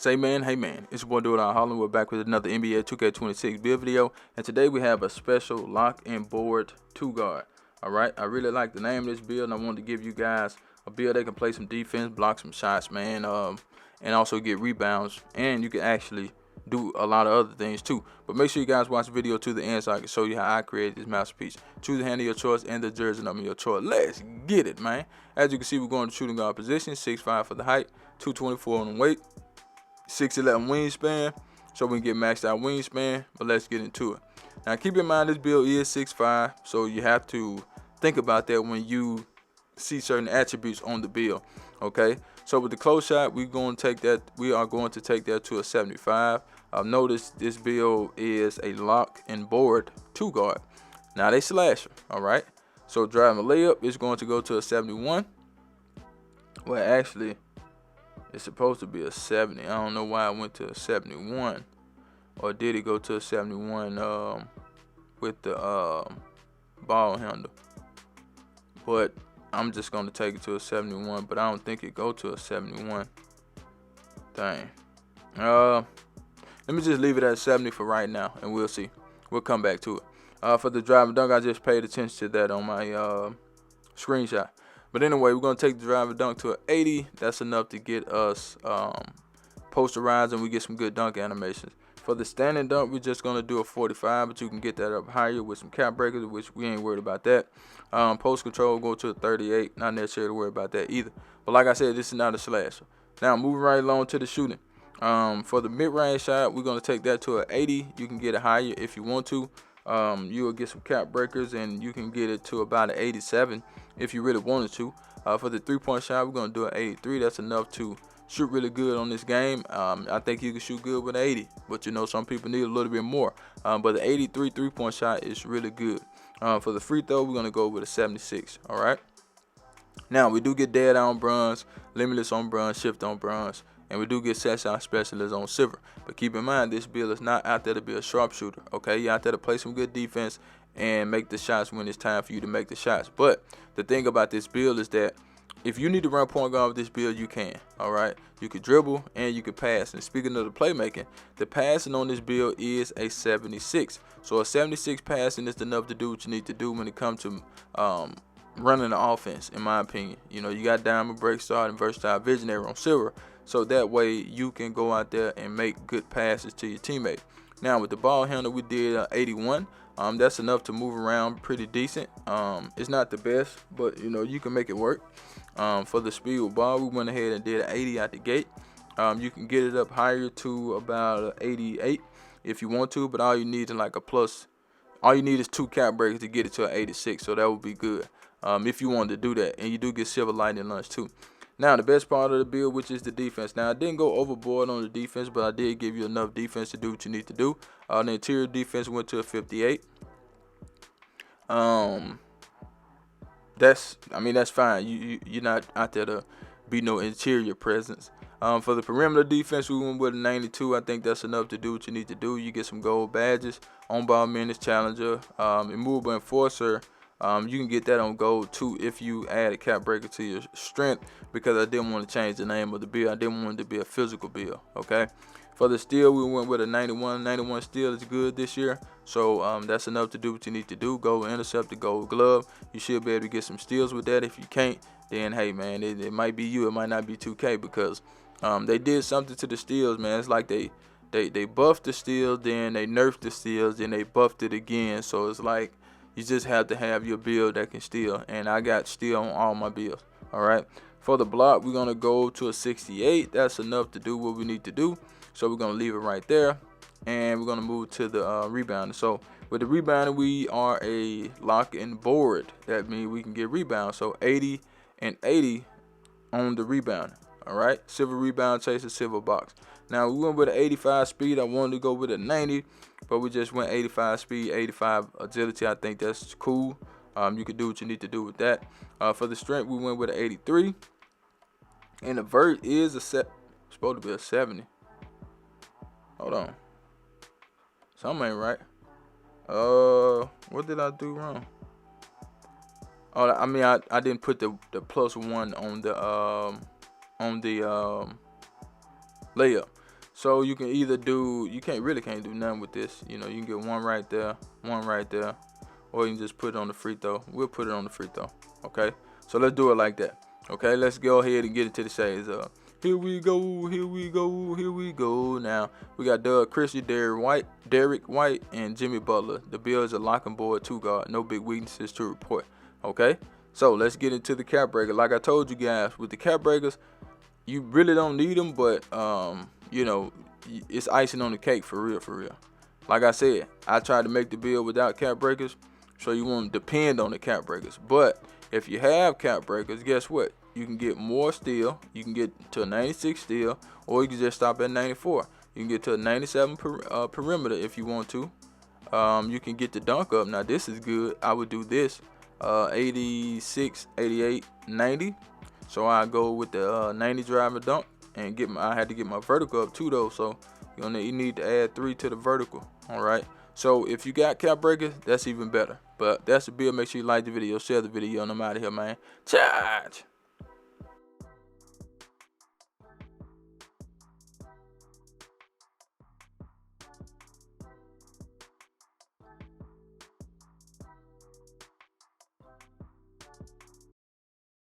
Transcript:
Say man, hey man, it's your boy Dude out Holland. We're back with another NBA 2K26 build video, and today we have a special lock and board 2-guard. Alright, I really like the name of this build, and I wanted to give you guys a build that can play some defense, block some shots, man, and also get rebounds, and you can actually do a lot of other things too. But make sure you guys watch the video to the end so I can show you how I created this masterpiece. Choose the hand of your choice and the jersey number of your choice. Let's get it, man. As you can see, we're going to shooting guard position, 6'5" for the height, 224 on the weight, 6'11" wingspan, so we can get maxed out wingspan. But let's get into it. Now keep in mind this build is 6'5", so you have to think about that when you see certain attributes on the build. Okay, so with the close shot, we are going to take that to a 75. Notice this build is a lock and board 2-guard. Now they slasher. All right, so driving layup is going to go to a 71. Well, actually, it's supposed to be a 70. I don't know why I went to a 71, or did it go to a 71 with the ball handle? But I'm just gonna take it to a 71. But I don't think it go to a 71. Dang. Let me just leave it at 70 for right now, and we'll see. We'll come back to it. For the drive and dunk, I just paid attention to that on my screenshot. But anyway, we're going to take the drive and dunk to an 80. That's enough to get us posterized, and we get some good dunk animations. For the standing dunk, we're just going to do a 45, but you can get that up higher with some cap breakers, which we ain't worried about that. Post control, go to a 38. Not necessarily worried about that either. But like I said, this is not a slasher. Now, moving right along to the shooting. For the mid-range shot, we're going to take that to an 80. You can get it higher if you want to. You will get some cap breakers, and you can get it to about an 87 if you really wanted to. For the three-point shot, we're going to do an 83. That's enough to shoot really good on this game. I think you can shoot good with an 80, but you know some people need a little bit more. But the 83 three-point shot is really good. For the free throw, we're going to go with a 76. All right. Now, we do get dead on bronze, limitless on bronze, shift on bronze, and we do get set shot specialist on silver. But keep in mind, this build is not out there to be a sharpshooter. Okay, you're out there to play some good defense and make the shots when it's time for you to make the shots. But the thing about this build is that if you need to run point guard with this build, you can. All right, you can dribble and you can pass. And speaking of the playmaking, the passing on this build is a 76. So a 76 passing is enough to do what you need to do when it comes to running the offense, in my opinion. You know, you got diamond, break, start, and versatile visionary on silver, so that way you can go out there and make good passes to your teammate. Now with the ball handle, we did 81. That's enough to move around pretty decent. It's not the best, but you know you can make it work. For the speed with ball, we went ahead and did an 80 out the gate. You can get it up higher to about 88 if you want to, but all you need is like a plus. All you need is 2 cap breakers to get it to an 86, so that would be good if you wanted to do that. And you do get silver lightning lunch too. Now, the best part of the build, which is the defense. Now, I didn't go overboard on the defense, but I did give you enough defense to do what you need to do. The interior defense went to a 58. That's fine. You're not out there to be no interior presence. For the perimeter defense, we went with a 92. I think that's enough to do what you need to do. You get some gold badges, on-ball minutes, challenger, immovable enforcer. You can get that on gold too if you add a cap breaker to your strength, because I didn't want to change the name of the build. I didn't want it to be a physical build. Okay. For the steal, we went with a 91. 91 steal is good this year, so that's enough to do what you need to do. Gold interceptor, gold glove. You should be able to get some steals with that. If you can't, then hey man, it might be you. It might not be 2K, because they did something to the steals, man. It's like they buffed the steals, then they nerfed the steals, then they buffed it again. So it's like you just have to have your build that can steal, and I got steal on all my builds. All right. For the block, we're gonna go to a 68. That's enough to do what we need to do. So we're gonna leave it right there, and we're gonna move to the rebounding. So with the rebounding, we are a lock and board. That means we can get rebounds. So 80 and 80 on the rebound. All right. Silver rebound chaser, silver box. Now we went with an 85 speed. I wanted to go with a 90, but we just went 85 speed, 85 agility. I think that's cool. You can do what you need to do with that. For the strength, we went with an 83, and the vert is supposed to be a 70. Hold on, something ain't right. What did I do wrong? Oh, I mean, I didn't put the +1 on the layup. So you can either do, you can't do nothing with this. You know, you can get one right there, or you can just put it on the free throw. We'll put it on the free throw. Okay, so let's do it like that. Okay, let's go ahead and get into the shades. Here we go, here we go, here we go. Now we got Doug Christie, Derek White, and Jimmy Butler. The Bills are lock and board 2 guard. No big weaknesses to report. Okay, so let's get into the cap breaker. Like I told you guys, with the cap breakers, you really don't need them, but you know, it's icing on the cake for real, for real. Like I said, I tried to make the build without cap breakers, so you won't depend on the cap breakers. But if you have cap breakers, guess what? You can get more steel. You can get to a 96 steel, or you can just stop at 94. You can get to a 97 perimeter if you want to. You can get the dunk up. Now this is good. I would do this 86, 88, 90. So I go with the 90 driver dunk and get I had to get my vertical up too though. So you need to add 3 to the vertical. All right. So if you got cap breakers, that's even better. But that's the build. Make sure you like the video, share the video, and I'm out of here, man. Charge.